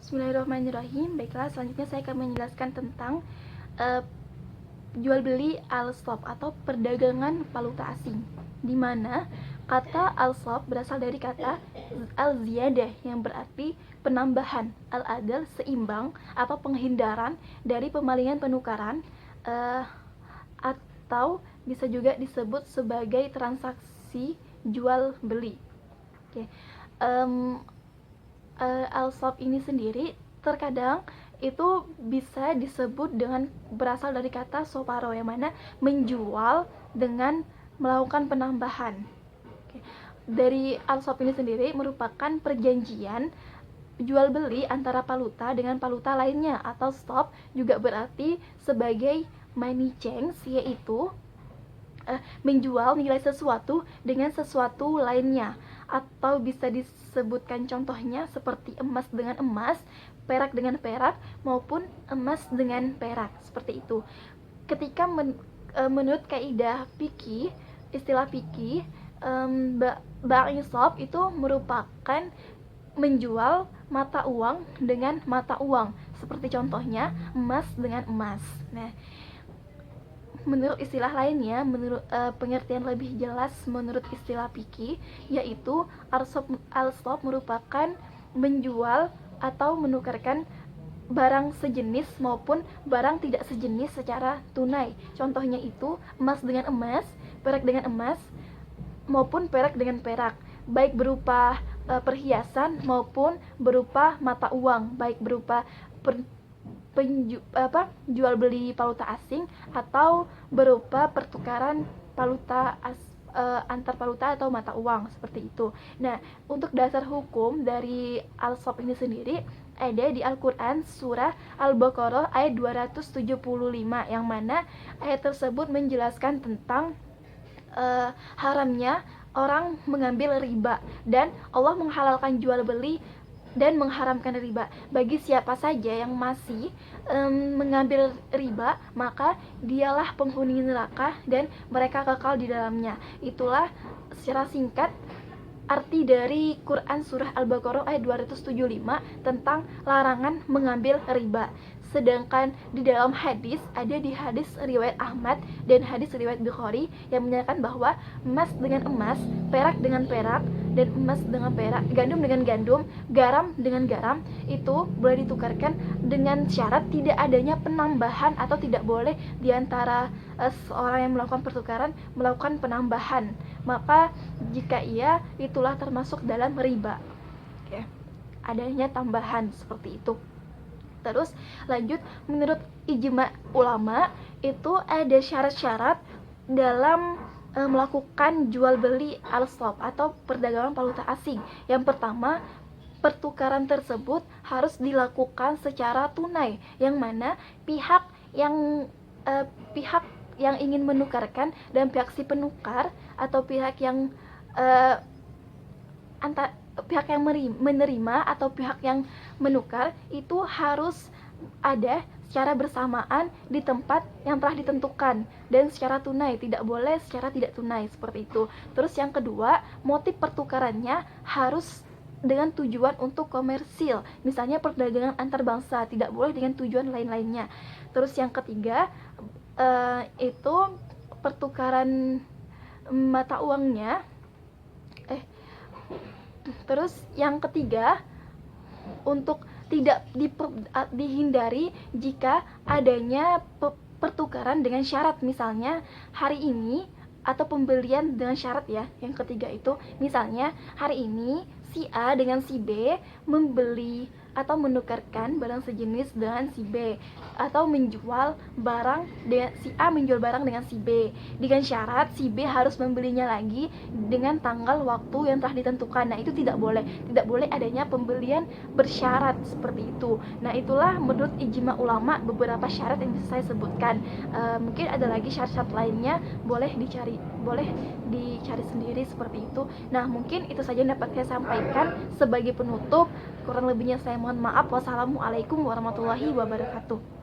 Bismillahirrahmanirrahim. Baiklah, selanjutnya saya akan menjelaskan tentang jual beli al-swap atau perdagangan valuta asing, di mana kata al-swap berasal dari kata al-ziyadah yang berarti penambahan, al-adal seimbang atau penghindaran dari pemalingan penukaran, atau bisa juga disebut sebagai transaksi jual beli. Oke. Al-swap ini sendiri terkadang itu bisa disebut dengan berasal dari kata soparo, yang mana menjual dengan melakukan penambahan. Oke. Dari al-swap ini sendiri merupakan perjanjian jual beli antara valuta dengan valuta lainnya, atau swap juga berarti sebagai money change, yaitu menjual nilai sesuatu dengan sesuatu lainnya, atau bisa disebutkan contohnya seperti emas dengan emas, perak dengan perak, maupun emas dengan perak, seperti itu. Ketika menurut kaidah fikih, istilah fikih, bai'in swap itu merupakan menjual mata uang dengan mata uang, seperti contohnya emas dengan emas. Nah, menurut istilah lainnya, menurut pengertian lebih jelas menurut istilah fikih, yaitu al-swap merupakan menjual atau menukarkan barang sejenis maupun barang tidak sejenis secara tunai. Contohnya itu emas dengan emas, perak dengan emas, maupun perak dengan perak, baik berupa perhiasan maupun berupa mata uang, baik berupa jual beli valuta asing atau berupa pertukaran valuta antar valuta atau mata uang, seperti itu. Nah, untuk dasar hukum dari al-swap ini sendiri ada di Al-Quran surah Al-Baqarah ayat 275, yang mana ayat tersebut menjelaskan tentang haramnya orang mengambil riba, dan Allah menghalalkan jual beli dan mengharamkan riba. Bagi siapa saja yang masih mengambil riba, maka dialah penghuni neraka dan mereka kekal di dalamnya. Itulah secara singkat arti dari Quran surah Al-Baqarah ayat 275 tentang larangan mengambil riba. Sedangkan di dalam hadis, ada di hadis riwayat Ahmad dan hadis riwayat Bukhari yang menyatakan bahwa emas dengan emas, perak dengan perak, dan emas dengan perak, gandum dengan gandum, garam dengan garam itu boleh ditukarkan dengan syarat tidak adanya penambahan, atau tidak boleh diantara seorang yang melakukan pertukaran melakukan penambahan. Maka jika iya, itulah termasuk dalam riba. Oke. Adanya tambahan seperti itu. Terus lanjut, menurut ijma ulama itu ada syarat-syarat dalam melakukan jual beli al-swap atau perdagangan valuta asing. Yang pertama, pertukaran tersebut harus dilakukan secara tunai, yang mana pihak yang ingin menukarkan dan pihak si penukar atau pihak yang menerima atau pihak yang menukar itu harus ada secara bersamaan di tempat yang telah ditentukan dan secara tunai, tidak boleh secara tidak tunai, seperti itu. Terus yang kedua, motif pertukarannya harus dengan tujuan untuk komersil, misalnya perdagangan antar bangsa, tidak boleh dengan tujuan lain-lainnya. Terus yang ketiga, itu pertukaran mata uangnya. Terus yang ketiga, untuk tidak dihindari jika adanya pertukaran dengan syarat, misalnya hari ini, atau pembelian dengan syarat ya. Yang ketiga itu misalnya hari ini si A dengan si B membeli atau menukarkan barang sejenis dengan si B, atau menjual barang dengan si A menjual barang dengan si B dengan syarat si B harus membelinya lagi dengan tanggal waktu yang telah ditentukan. Nah, itu tidak boleh adanya pembelian bersyarat seperti itu. Nah, itulah menurut ijma ulama beberapa syarat yang bisa saya sebutkan. Mungkin ada lagi syarat-syarat lainnya, boleh dicari sendiri seperti itu. Nah, mungkin itu saja yang dapat saya sampaikan sebagai penutup. Kurang lebihnya saya mohon maaf. Wassalamualaikum warahmatullahi wabarakatuh.